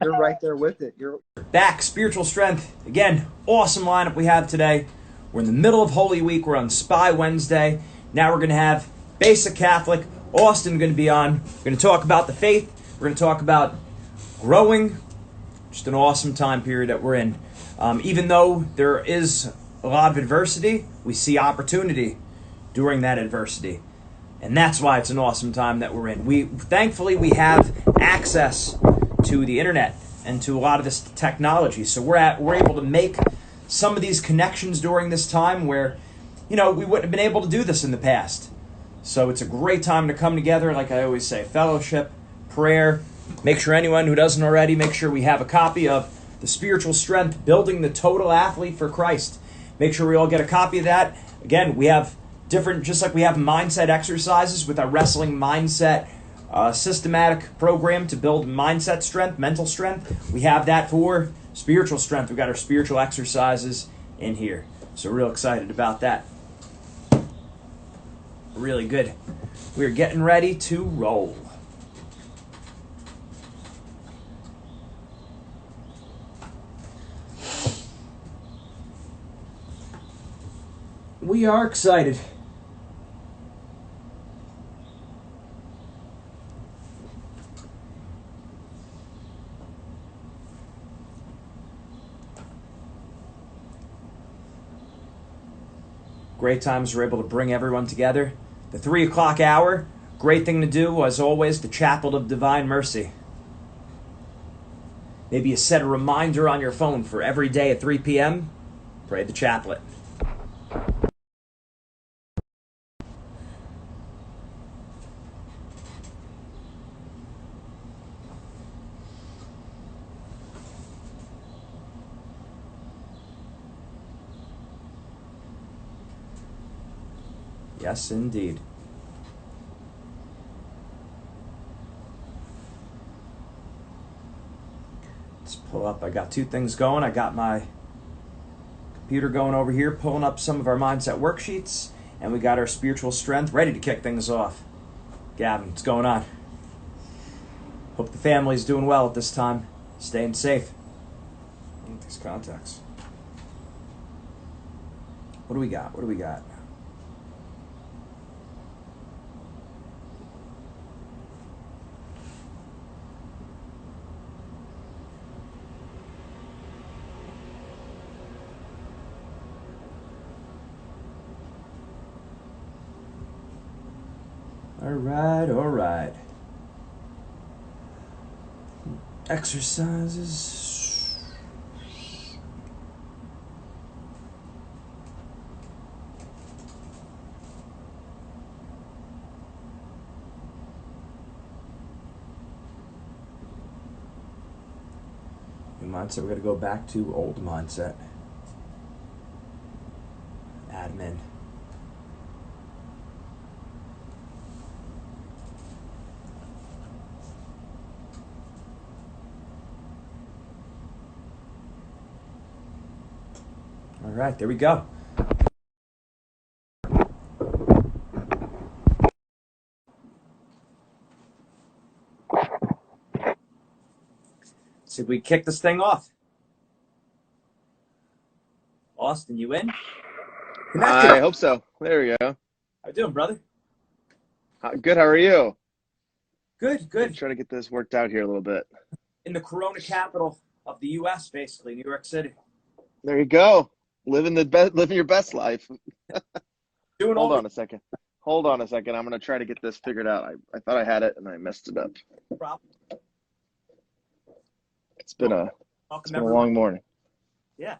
You're right there with it. You're back. Spiritual Strength. Again, awesome lineup we have today. We're in the middle of Holy Week. We're on Spy Wednesday. Now we're going to have Basic Catholic. Austin going to be on. We're going to talk about the faith. We're going to talk about growing. Just an awesome time period that we're in. Even though there is a lot of adversity, we see opportunity during that adversity. And that's why it's an awesome time that we're in. Thankfully, we have access to the internet and to a lot of this technology. So we're able to make some of these connections during this time where, we wouldn't have been able to do this in the past. So it's a great time to come together, like I always say, fellowship, prayer. Make sure anyone who doesn't already, make sure we have a copy of The Spiritual Strength, Building the Total Athlete for Christ. Make sure we all get a copy of that. Again, we have different, just like we have mindset exercises with our wrestling mindset systematic program to build mindset strength, mental strength. We have that for spiritual strength. We've got our spiritual exercises in here. So real excited about that. Really good. We're getting ready to roll. We are excited. Great times we're able to bring everyone together. The 3 o'clock hour, great thing to do, as always, the Chapel of Divine Mercy. Maybe you set a reminder on your phone for every day at 3 p.m., pray the chaplet. Yes, indeed. Let's pull up. I got two things going. I got my computer going over here, pulling up some of our mindset worksheets, and we got our spiritual strength ready to kick things off. Gavin, what's going on? Hope the family's doing well at this time. Staying safe. I need these contacts. What do we got? All right. Exercises. New mindset, we're going to go back to old mindset. Admin. All right, there we go. See if we kick this thing off. Austin, you in? Connected. I hope so. There we go. How you doing, brother? Good. How are you? Good. I'm trying to get this worked out here a little bit. In the Corona capital of the U.S., basically, New York City. There you go. Living your best life. Hold on a second. I'm going to try to get this figured out. I thought I had it and I messed it up. No problem. It's been a long morning. Yeah.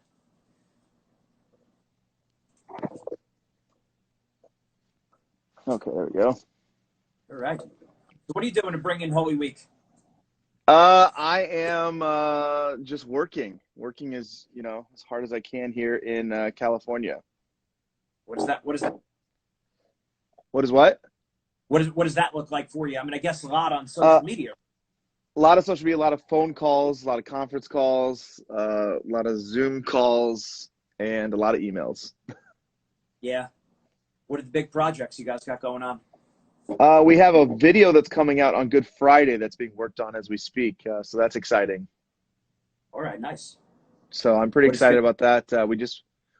Okay, there we go. All right. So what are you doing to bring in Holy Week? I am just working as as hard as I can here in California. What is that? What is what? What does that look like for you? I mean, I guess a lot on social media. A lot of social media, a lot of phone calls, a lot of conference calls, a lot of Zoom calls, and a lot of emails. Yeah. What are the big projects you guys got going on? We have a video that's coming out on Good Friday that's being worked on as we speak. So that's exciting. All right, nice. So I'm pretty What is excited good? about that.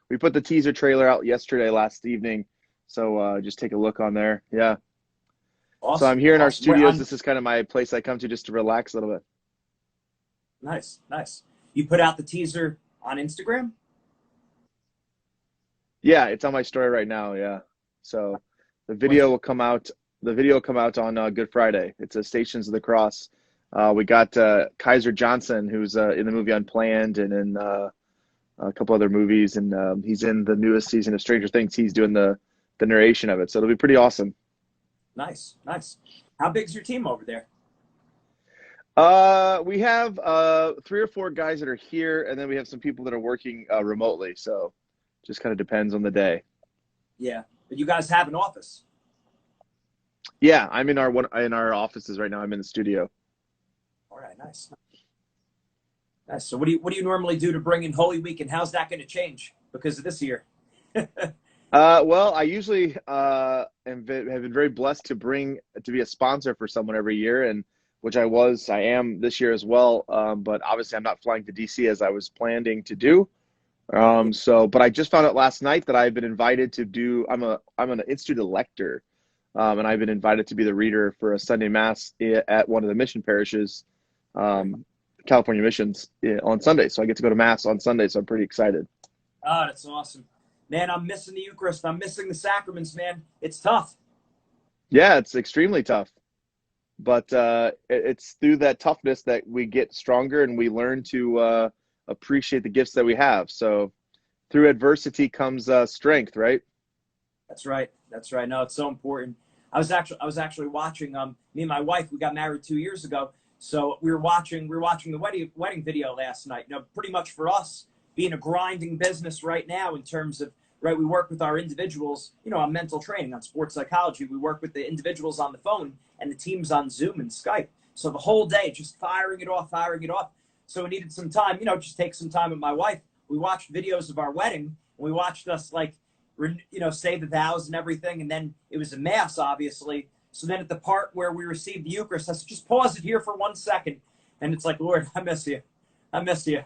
We put the teaser trailer out yesterday, last evening. So just take a look on there. Yeah. So I'm Awesome, here in our awesome. Where studios. on? This is kind of my place I come to just to relax a little bit. Nice, nice. You put out the teaser on Instagram? Yeah, it's on my story right now. Yeah. So the When's video will come out. The video will come out on Good Friday. It's a Stations of the Cross. We got Kaiser Johnson, who's in the movie Unplanned and in a couple other movies, and he's in the newest season of Stranger Things. He's doing the narration of it, so it'll be pretty awesome. nice, nice. How big's your team over there? We have 3 or 4 guys that are here, and then we have some people that are working remotely. So just kind of depends on the day. Yeah, but you guys have an office. Yeah, I'm in our offices right now. I'm in the studio. All right, nice, nice. So what do you normally do to bring in Holy Week, and how's that going to change because of this year? Well, I usually have been very blessed to be a sponsor for someone every year, and which I am this year as well. But obviously, I'm not flying to DC as I was planning to do. But I just found out last night that I've been invited to do. I'm an institute lector, and I've been invited to be the reader for a Sunday Mass at one of the mission parishes, California Missions, on Sunday. So I get to go to Mass on Sunday. So I'm pretty excited. Oh, that's awesome. Man, I'm missing the Eucharist. I'm missing the sacraments, man. It's tough. Yeah, it's extremely tough. But it's through that toughness that we get stronger and we learn to appreciate the gifts that we have. So through adversity comes strength, right? That's right. That's right. No, it's so important. I was actually watching me and my wife, we got married 2 years ago. So we were watching the wedding video last night. You know, pretty much for us being a grinding business right now in terms of right, we work with our individuals, you know, on mental training, on sports psychology. We work with the individuals on the phone and the teams on Zoom and Skype. So the whole day just firing it off, firing it off. So we needed some time, you know, just take some time with my wife. We watched videos of our wedding, and we watched us like say the vows and everything. And then it was a mass, obviously. So then at the part where we received the Eucharist, I said, just pause it here for 1 second. And it's like, Lord, I miss you. I miss you.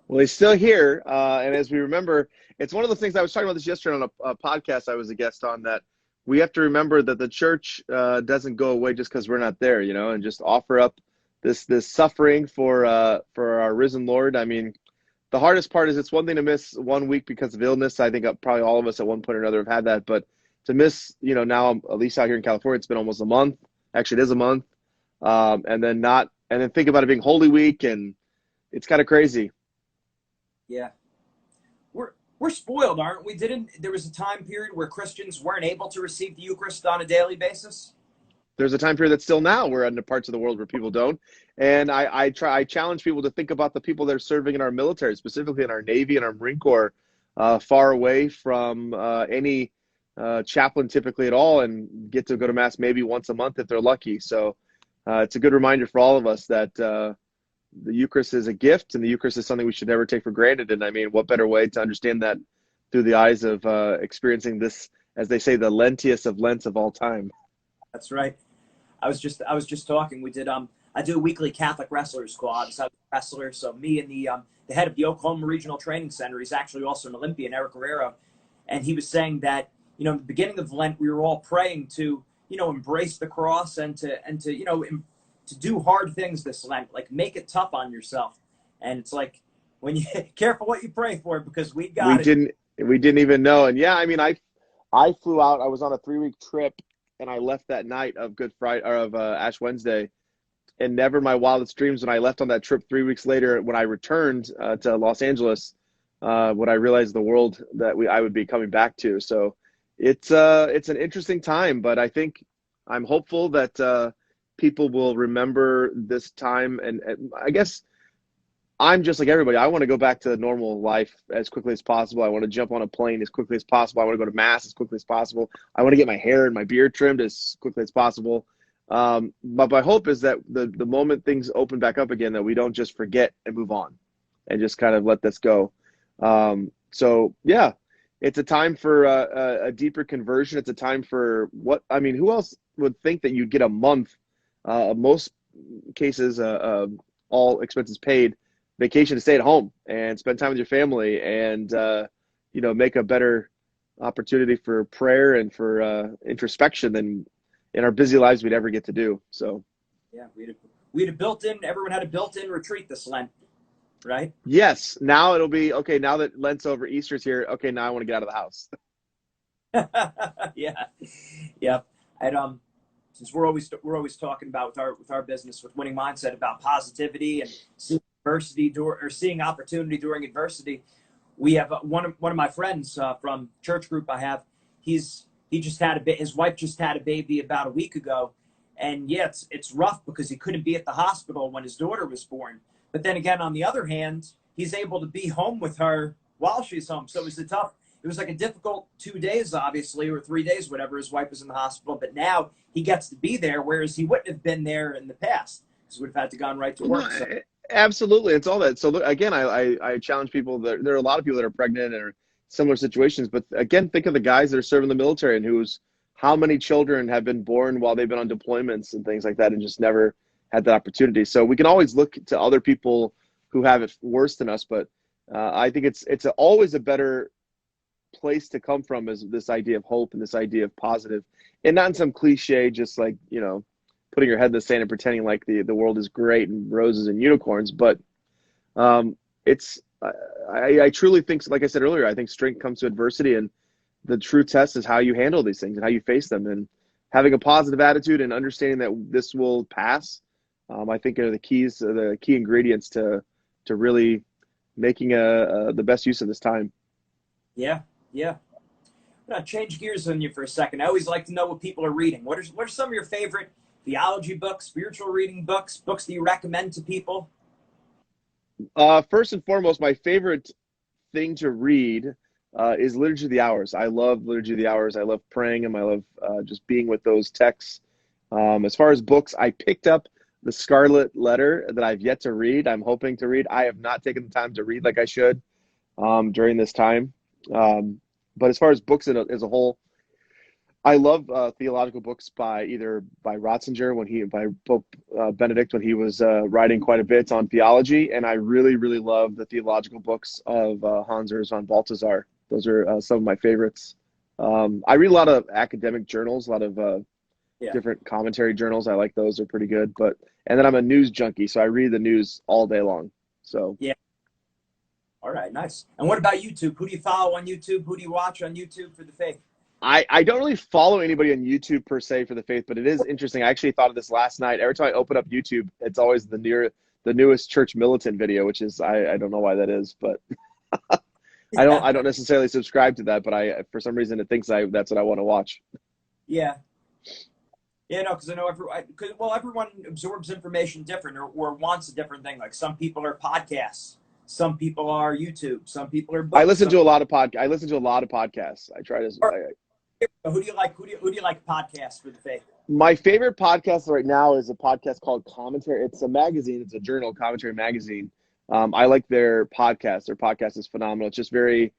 Well, he's still here. And as we remember, it's one of those things. I was talking about this yesterday on a podcast I was a guest on, that we have to remember that the church doesn't go away just because we're not there, and just offer up this suffering for our risen Lord. I mean, the hardest part is it's one thing to miss 1 week because of illness. I think probably all of us at one point or another have had that. But to miss, now at least out here in California, it's been almost a month. Actually, it is a month. And then think about it being Holy Week, and it's kind of crazy. Yeah. We're spoiled, aren't we? There was a time period where Christians weren't able to receive the Eucharist on a daily basis? There's a time period that's still now we're in the parts of the world where people don't. And I challenge people to think about the people that are serving in our military, specifically in our Navy and our Marine Corps, far away from any chaplain typically at all, and get to go to Mass maybe once a month if they're lucky. So it's a good reminder for all of us that the Eucharist is a gift, and the Eucharist is something we should never take for granted. And I mean, what better way to understand that through the eyes of experiencing this, as they say, the lentiest of Lents of all time. That's right. I was just talking. We did I do a weekly Catholic wrestlers squad. So I was a wrestler. So me and the head of the Oklahoma Regional Training Center, he's actually also an Olympian, Eric Guerrero, and he was saying that in the beginning of Lent we were all praying to embrace the cross and to do hard things this Lent, like make it tough on yourself. And it's like, when you careful what you pray for, because we didn't even know. And yeah, I mean, I flew out. I was on a 3-week trip, and I left that night of Good Friday, or of Ash Wednesday, and never in my wildest dreams when I left on that trip 3 weeks later, when I returned to Los Angeles, when I realized the world that I would be coming back to. So it's an interesting time, but I think I'm hopeful that people will remember this time. And I guess I'm just like everybody. I want to go back to normal life as quickly as possible. I want to jump on a plane as quickly as possible. I want to go to Mass as quickly as possible. I want to get my hair and my beard trimmed as quickly as possible. But my hope is that the moment things open back up again, that we don't just forget and move on and just kind of let this go. So yeah, it's a time for a deeper conversion. It's a time for who else would think that you'd get a month, most cases, all expenses paid, vacation to stay at home and spend time with your family and, make a better opportunity for prayer and for introspection than in our busy lives we'd ever get to do. So, yeah, we had a built-in. Everyone had a built-in retreat this Lent, right? yes, now it'll be okay. Now that Lent's over, Easter's here. Okay, now I want to get out of the house. Yeah, yeah. And since we're always talking about with our business with Winning Mindset about positivity and seeing adversity or seeing opportunity during adversity, we have one of my friends from church group I have. He just had his wife just had a baby about a week ago, and yeah, it's rough because he couldn't be at the hospital when his daughter was born. But then again, on the other hand, he's able to be home with her while she's home. So it was like a difficult 2 days, obviously, or 3 days, whatever. His wife was in the hospital, but now he gets to be there, whereas he wouldn't have been there in the past because he would have had to gone right to work. So. Absolutely. It's all that. So again, I challenge people that there are a lot of people that are pregnant or similar situations, but again, think of the guys that are serving the military and how many children have been born while they've been on deployments and things like that and just never had that opportunity. So we can always look to other people who have it worse than us, but I think it's always a better place to come from is this idea of hope and this idea of positive, and not in some cliche, just like, putting your head in the sand and pretending like the world is great and roses and unicorns. But I truly think, like I said earlier, I think strength comes to adversity, and the true test is how you handle these things and how you face them, and having a positive attitude and understanding that this will pass. I think are the key ingredients to really making the best use of this time. Yeah. I'm gonna change gears on you for a second. I always like to know what people are reading. What are some of your favorite theology books, spiritual reading books that you recommend to people? First and foremost, my favorite thing to read is Liturgy of the Hours. I love Liturgy of the Hours. I love praying and I love just being with those texts. As far as books, I picked up The Scarlet Letter that I've yet to read. I'm hoping to read. I have not taken the time to read like I should during this time. But as far as books as a whole, I love theological books by Ratzinger by Pope Benedict when he was writing quite a bit on theology, and I really, really love the theological books of Hans Urs von Balthasar. Those are some of my favorites. I read a lot of academic journals, a lot of different commentary journals. I like those; they're pretty good. And then I'm a news junkie, so I read the news all day long. So yeah. All right, nice. And what about YouTube? Who do you follow on YouTube? Who do you watch on YouTube for the faith? I don't really follow anybody on YouTube per se for the faith, but it is interesting. I actually thought of this last night. Every time I open up YouTube, it's always the newest church militant video, which is I don't know why that is, but I don't necessarily subscribe to that, but for some reason it thinks that's what I want to watch. Yeah. Yeah, no, because I know everyone absorbs information different or wants a different thing. Like some people are podcasts. Some people are YouTube. Some people are books. I listen to a lot of podcasts. I try to. Who do you like? Who do you like podcasts for the faith? My favorite podcast right now is a podcast called Commentary. It's a magazine. It's a journal, Commentary Magazine. I like their podcast. Their podcast is phenomenal. It's just very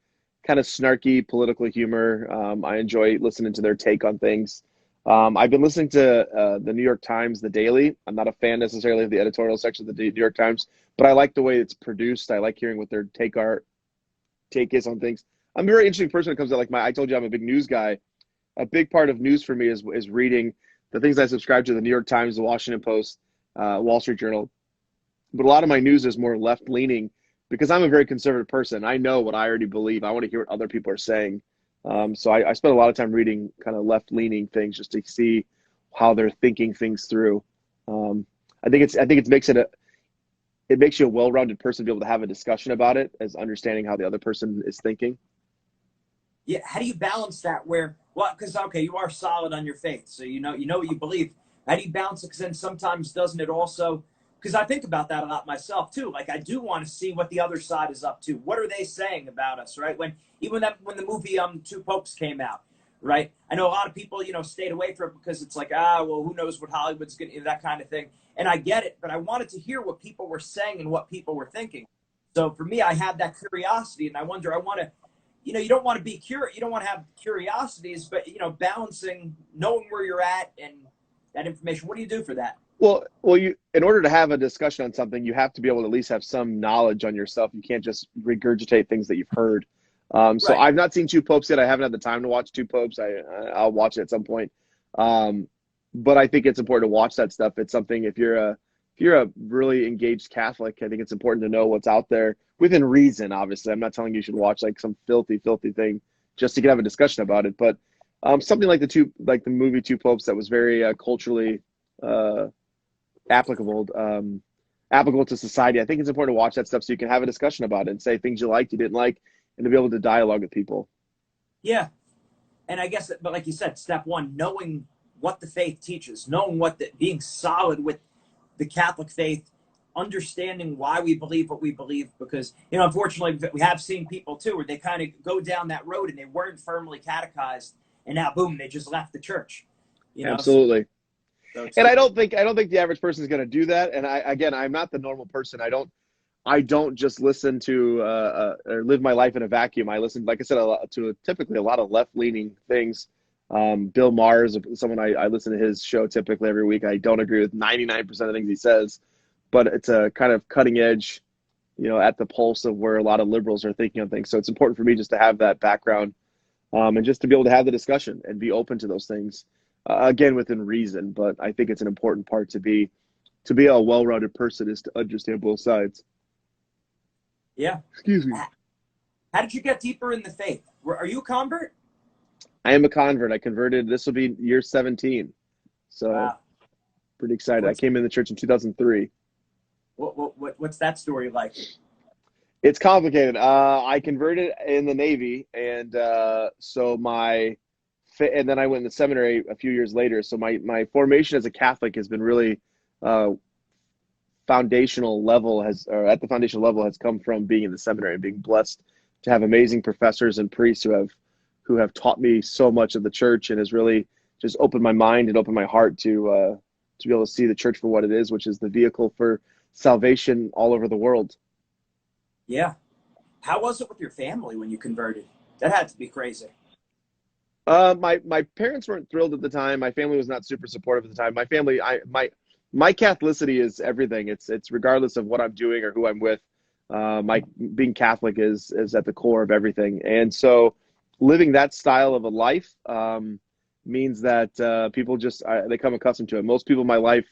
kind of snarky political humor. I enjoy listening to their take on things. I've been listening to the New York Times, The Daily. I'm not a fan necessarily of the editorial section of the New York Times, but I like the way it's produced. I like hearing what their take is on things. I'm a very interesting person when it comes to I told you I'm a big news guy. A big part of news for me is reading the things I subscribe to, the New York Times, the Washington Post, Wall Street Journal. But a lot of my news is more left-leaning because I'm a very conservative person. I know what I already believe. I want to hear what other people are saying. So I spend a lot of time reading kind of left-leaning things just to see how they're thinking things through. I think it makes you a well-rounded person to be able to have a discussion about it as understanding how the other person is thinking. Yeah, how do you balance that? Because you are solid on your faith, so you know what you believe. How do you balance it? Because then sometimes doesn't it also? Because I think about that a lot myself too. Like I do want to see what the other side is up to. What are they saying about us, right? When the movie Two Popes came out, right? I know a lot of people stayed away from it because it's like who knows what Hollywood's gonna, that kind of thing. And I get it, but I wanted to hear what people were saying and what people were thinking. So for me, I had that curiosity, and I want to you don't want to be you don't want to have curiosities, but balancing knowing where you're at and that information. What do you do for that? Well, in order to have a discussion on something, you have to be able to at least have some knowledge on yourself. You can't just regurgitate things that you've heard. So Right. I've not seen Two Popes yet. I haven't had the time to watch Two Popes. I'll watch it at some point. But I think it's important to watch that stuff. It's something, if you're a really engaged Catholic, I think it's important to know what's out there within reason. Obviously, I'm not telling you should watch like some filthy thing just to have a discussion about it. But something like the movie Two Popes that was very culturally applicable to society. I think it's important to watch that stuff so you can have a discussion about it and say things you liked, you didn't like, and to be able to dialogue with people. Yeah. And I guess, but like you said, step one, knowing what the faith teaches, knowing being solid with the Catholic faith, understanding why we believe what we believe, because, unfortunately we have seen people too, where they kind of go down that road and they weren't firmly catechized and now boom, they just left the church. Absolutely. So And I don't think the average person is going to do that. And I'm not the normal person. I don't just listen to or live my life in a vacuum. I listen, like I said, typically a lot of left-leaning things. Bill Maher is someone I listen to his show typically every week. I don't agree with 99% of the things he says, but it's a kind of cutting edge, at the pulse of where a lot of liberals are thinking on things. So it's important for me just to have that background and just to be able to have the discussion and be open to those things. Again, within reason, but I think it's an important part to be a well-rounded person is to understand both sides. Yeah. Excuse me. How did you get deeper in the faith? Are you a convert? I am a convert. I converted. This will be year 17. So Wow. Pretty excited. I came in the church in 2003. What's that story like? It's complicated. I converted in the Navy, and and then I went in the seminary a few years later. So my formation as a Catholic has been really at the foundational level has come from being in the seminary and being blessed to have amazing professors and priests who have taught me so much of the church and has really just opened my mind and opened my heart to be able to see the church for what it is, which is the vehicle for salvation all over the world. Yeah. How was it with your family when you converted? That had to be crazy. My parents weren't thrilled at the time. My family was not super supportive at the time. My family, my Catholicity is everything. It's regardless of what I'm doing or who I'm with. My being Catholic is at the core of everything. And so living that style of a life means that people they come accustomed to it. Most people in my life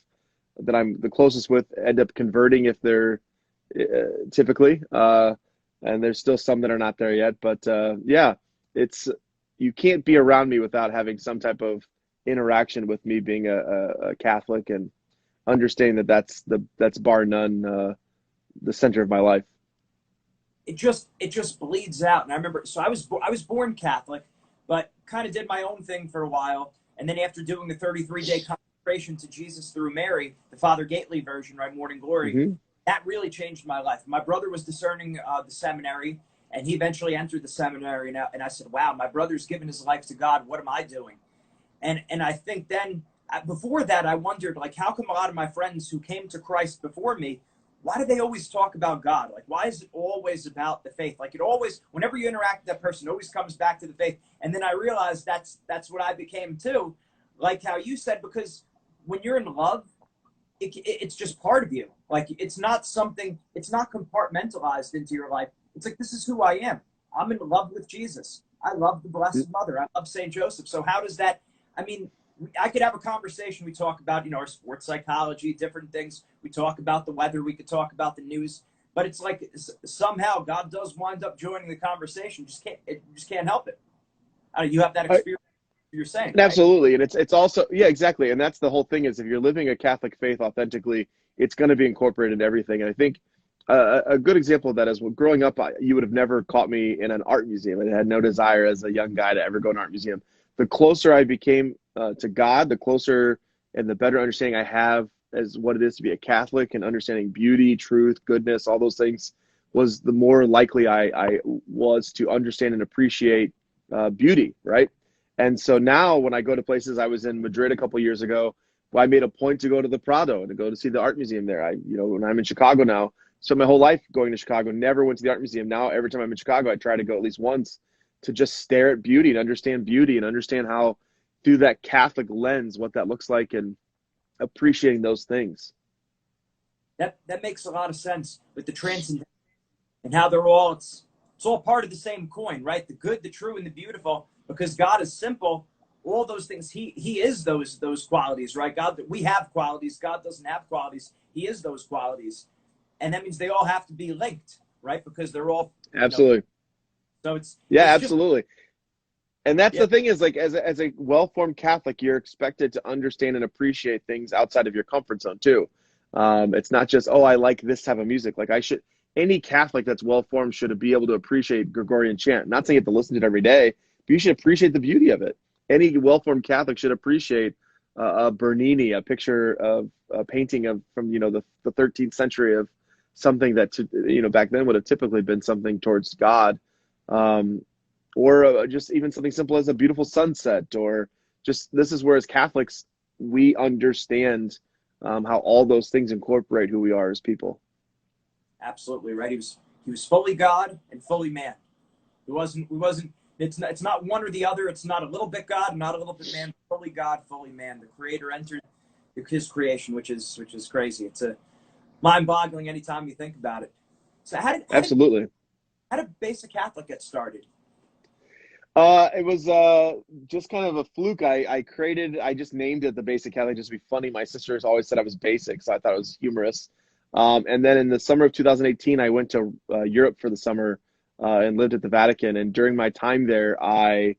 that I'm the closest with end up converting if they're typically, and there's still some that are not there yet. But yeah, you can't be around me without having some type of interaction with me being a Catholic and understanding that's bar none the center of my life. It just bleeds out. And I remember, so I was born Catholic, but kind of did my own thing for a while. And then after doing the 33-day consecration to Jesus through Mary, the Father Gately version, right, Morning Glory, Mm-hmm. that really changed my life. My brother was discerning the seminary, and he eventually entered the seminary. And I said, wow, my brother's given his life to God. What am I doing? And I think then, before that, I wondered, like, how come a lot of my friends who came to Christ before me, why do they always talk about God? Like, why is it always about the faith? Like, it always, whenever you interact with that person, it always comes back to the faith. And then I realized that's what I became too. Like how you said, because when you're in love, it's just part of you. Like, it's not compartmentalized into your life. It's like, this is who I am. I'm in love with Jesus. I love the Blessed Mother. I love St. Joseph. So how does that, I mean, I could have a conversation. We talk about, our sports psychology, different things. We talk about the weather. We could talk about the news. But it's like somehow God does wind up joining the conversation. You just can't help it. You have that experience. You're saying, right? Absolutely. And it's also, yeah, exactly. And that's the whole thing is if you're living a Catholic faith authentically, it's going to be incorporated into everything. And I think a good example of that is growing up, you would have never caught me in an art museum. I had no desire as a young guy to ever go to an art museum. The closer I became to God, the closer and the better understanding I have as what it is to be a Catholic and understanding beauty, truth, goodness, all those things was the more likely I was to understand and appreciate beauty, right? And so now when I go to places, I was in Madrid a couple of years ago, I made a point to go to the Prado and to go to see the art museum there. When I'm in Chicago now, so my whole life going to Chicago, never went to the art museum. Now, every time I'm in Chicago, I try to go at least once to just stare at beauty and understand how through that Catholic lens, what that looks like and appreciating those things. That makes a lot of sense with the transcendent and how they're all it's all part of the same coin, right? The good, the true, and the beautiful. Because God is simple, all those things. He is those qualities, right? God, we have qualities. God doesn't have qualities. He is those qualities, and that means they all have to be linked, right? Because they're all Absolutely. So it's Absolutely. And that's Yeah. the thing is, like, as a well-formed Catholic, you're expected to understand and appreciate things outside of your comfort zone too. It's not just, oh, I like this type of music. Like any Catholic that's well-formed should be able to appreciate Gregorian chant. Not saying you have to listen to it every day, but you should appreciate the beauty of it. Any well-formed Catholic should appreciate a Bernini, a picture of a painting from the 13th century of something that back then would have typically been something towards God. Or just even something simple as a beautiful sunset, or just this is where as Catholics we understand how all those things incorporate who we are as people. Absolutely right. He was fully God and fully man. He wasn't. It's not one or the other. It's not a little bit God, not a little bit man. Fully God, fully man. The Creator entered His creation, which is crazy. It's a mind-boggling anytime you think about it. So Absolutely. How did Basic Catholic get started? It was just kind of a fluke. I just named it the Basic Catholic just to be funny. My sisters always said I was basic, so I thought it was humorous. And then in the summer of 2018, I went to Europe for the summer and lived at the Vatican. And during my time there, I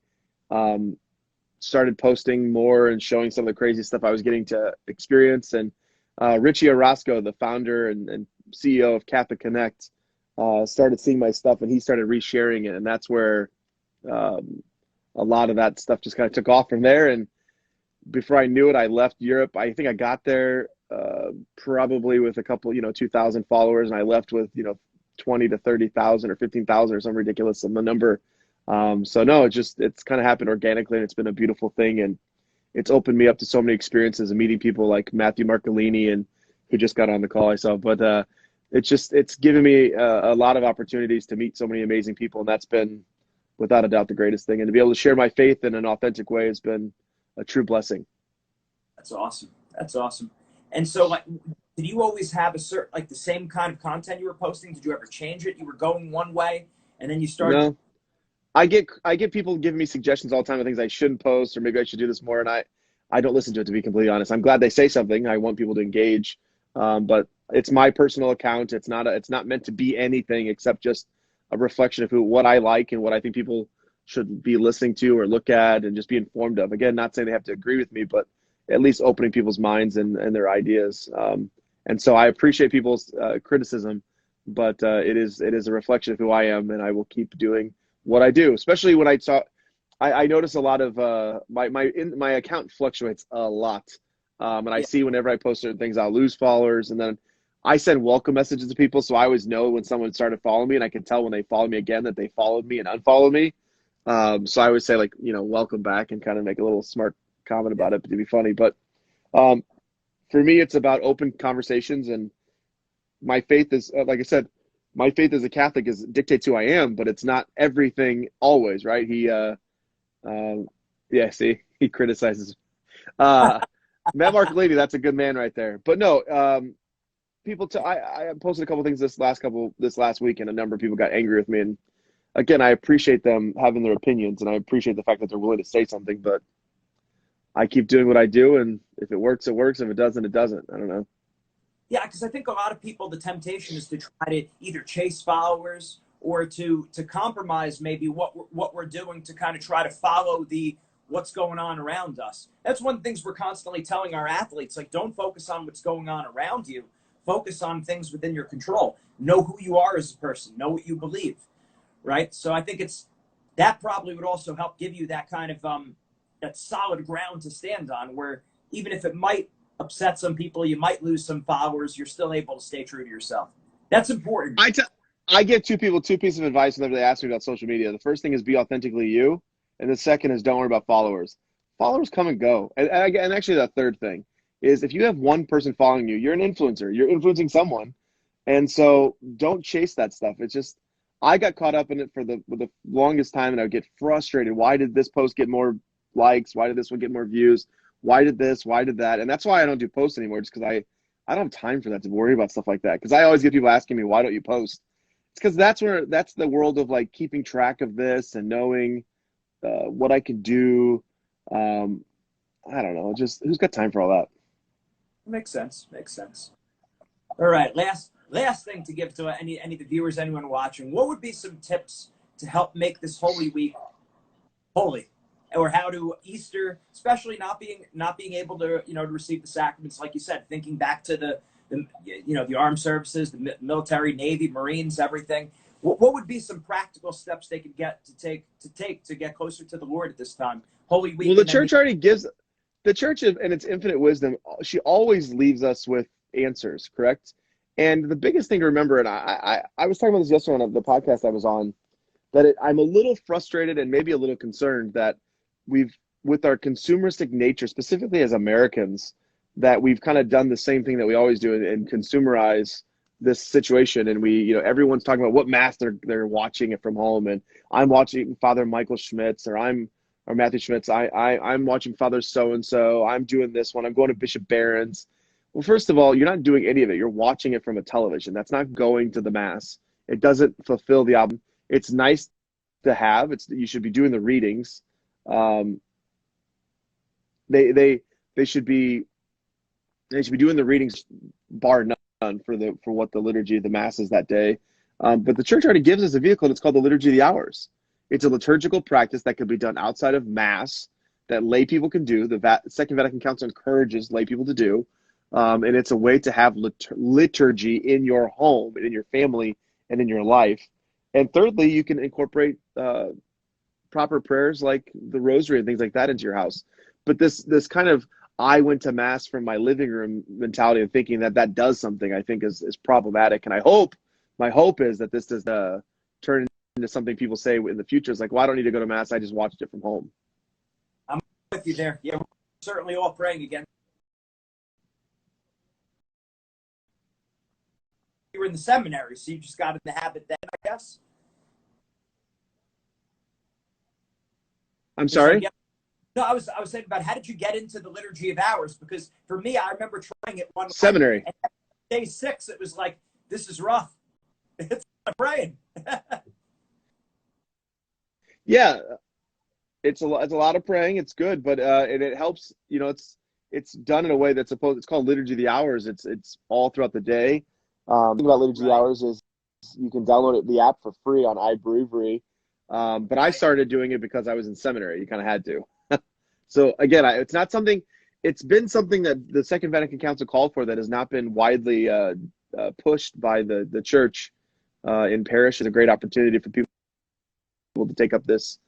started posting more and showing some of the crazy stuff I was getting to experience. And Richie Orozco, the founder and CEO of Catholic Connect, started seeing my stuff, and he started resharing it. And that's where a lot of that stuff just kind of took off from there. And before I knew it, I left Europe. I think I got there probably with a couple, 2,000 followers, and I left with 20 to 30,000 or 15,000 or some ridiculous number. So no, it's kind of happened organically, and it's been a beautiful thing, and it's opened me up to so many experiences and meeting people like Matthew Marcolini, and who just got on the call I saw. But it's given me a lot of opportunities to meet so many amazing people, and that's been without a doubt the greatest thing. And to be able to share my faith in an authentic way has been a true blessing. That's awesome. That's awesome. And so, like, did you always have the same kind of content you were posting? Did you ever change it? You were going one way, and then you started. No, I get people giving me suggestions all the time of things I shouldn't post, or maybe I should do this more, and I don't listen to it, to be completely honest. I'm glad they say something. I want people to engage, but it's my personal account. It's not meant to be anything except just a reflection of what I like and what I think people should be listening to or look at and just be informed of. Again, not saying they have to agree with me, but at least opening people's minds and their ideas. And so I appreciate people's criticism, but it is a reflection of who I am, and I will keep doing what I do. Especially when I notice a lot of my account fluctuates a lot, and I see whenever I post certain things, I'll lose followers, and then I send welcome messages to people, so I always know when someone started following me, and I can tell when they follow me again that they followed me and unfollowed me. So I always say, like, welcome back, and kind of make a little smart comment about it to be funny. But for me, it's about open conversations, and my faith is, like I said, my faith as a Catholic dictates who I am, but it's not everything always, right? He criticizes. Matt Marcolini, that's a good man right there. But no, I posted a couple things this last week, and a number of people got angry with me. And again, I appreciate them having their opinions, and I appreciate the fact that they're willing to say something, but I keep doing what I do, and if it works, it works. If it doesn't, it doesn't. I don't know. Yeah, because I think a lot of people, the temptation is to try to either chase followers or to compromise maybe what we're doing to kind of try to follow what's going on around us. That's one of the things we're constantly telling our athletes, like, don't focus on what's going on around you. Focus on things within your control. Know who you are as a person. Know what you believe, right? So I think that probably would also help give you that kind of that solid ground to stand on, where even if it might upset some people, you might lose some followers, you're still able to stay true to yourself. That's important. I give two pieces of advice whenever they ask me about social media. The first thing is be authentically you, and the second is don't worry about followers. Followers come and go. And actually, the third thing is, if you have one person following you, you're an influencer. You're influencing someone. And so don't chase that stuff. It's just, I got caught up in it for the longest time, and I would get frustrated. Why did this post get more likes? Why did this one get more views? Why did this? Why did that? And that's why I don't do posts anymore, just because I don't have time for that, to worry about stuff like that. Because I always get people asking me, why don't you post? It's because that's the world of like keeping track of this and knowing what I can do. I don't know. Just who's got time for all that? Makes sense. Makes sense. All right. Last thing to give to any of the viewers, anyone watching, what would be some tips to help make this Holy Week holy? Or how to Easter, especially not being able to, to receive the sacraments, like you said, thinking back to the armed services, the military, Navy, Marines, everything. What would be some practical steps they could take to get closer to the Lord at this time? Holy Week. Well, the church already gives, the church in its infinite wisdom, she always leaves us with answers, correct? And the biggest thing to remember, and I was talking about this yesterday on the podcast I was on, that I'm a little frustrated and maybe a little concerned that with our consumeristic nature, specifically as Americans, that we've kind of done the same thing that we always do and consumerize this situation. And everyone's talking about what mass they're watching it from home. And I'm watching Father Michael Schmitz, or Matthew Schmitz. I'm watching Father so-and-so. I'm doing this one. I'm going to Bishop Barron's. Well, first of all, you're not doing any of it. You're watching it from a television. That's not going to the mass. It doesn't fulfill the album. It's nice to have. You should be doing the readings. They should be doing the readings, bar none, for what the liturgy of the mass is that day. But the church already gives us a vehicle, and it's called the Liturgy of the Hours. It's a liturgical practice that could be done outside of mass that lay people can do. The Second Vatican Council encourages lay people to do, and it's a way to have liturgy in your home and in your family and in your life. And thirdly, you can incorporate proper prayers like the rosary and things like that into your house. But this kind of I went to mass from my living room mentality and thinking that does something, I think is problematic. And my hope is that this does turn into something people say in the future. It's like, well, I don't need to go to mass. I just watched it from home. I'm with you there. Yeah, we're certainly all praying again. You were in the seminary, so you just got in the habit then, I guess. I'm sorry? No, I was saying about how did you get into the Liturgy of Hours? Because for me, I remember trying it one seminary. And day 6, it was like, this is rough. It's not praying. Yeah, it's a lot of praying. It's good, but and it helps. It's done in a way it's called Liturgy of the Hours. It's all throughout the day. The thing about Liturgy of the Hours is you can download the app for free on iBreviary. But I started doing it because I was in seminary. You kind of had to. So again, it's not something. It's been something that the Second Vatican Council called for that has not been widely pushed by the church in parish. It's a great opportunity for people to take up this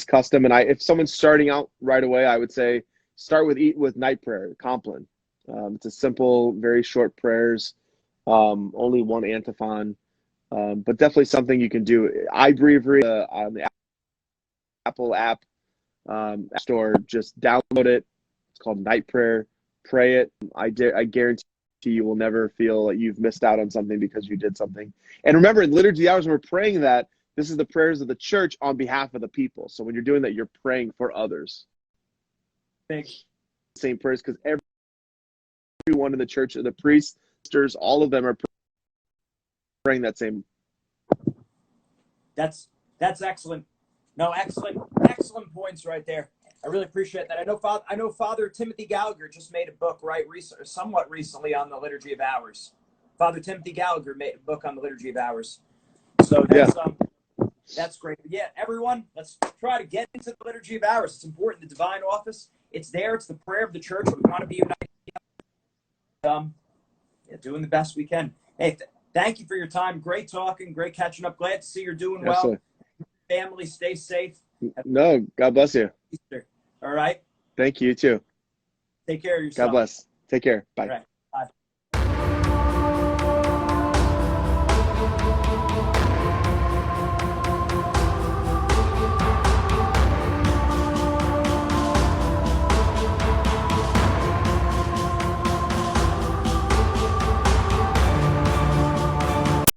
custom. And if someone's starting out right away, I would say start with night prayer, Compline. It's a simple, very short prayers, only one antiphon, but definitely something you can do. iBreviary on the Apple app store, just download it. It's called Night Prayer. Pray it. I guarantee you will never feel like you've missed out on something because you did something. And remember, in Liturgy Hours, when we're praying that, this is the prayers of the church on behalf of the people. So when you're doing that, you're praying for others. Same prayers, because everyone in the church, the priests, all of them are praying that same. That's excellent. No, excellent points right there. I really appreciate that. I know Father Timothy Gallagher just made a book somewhat recently on the Liturgy of Hours. Father Timothy Gallagher made a book on the Liturgy of Hours. So that's great. But yeah, everyone, let's try to get into the Liturgy of Hours. It's important. The divine office, it's there. It's the prayer of the church. We want to be united. Doing the best we can. Hey, thank you for your time. Great talking. Great catching up. Glad to see you're doing well. Absolutely. Family, stay safe. No, God bless you. All right. Thank you, too. Take care of yourself. God bless. Take care. Bye. All right.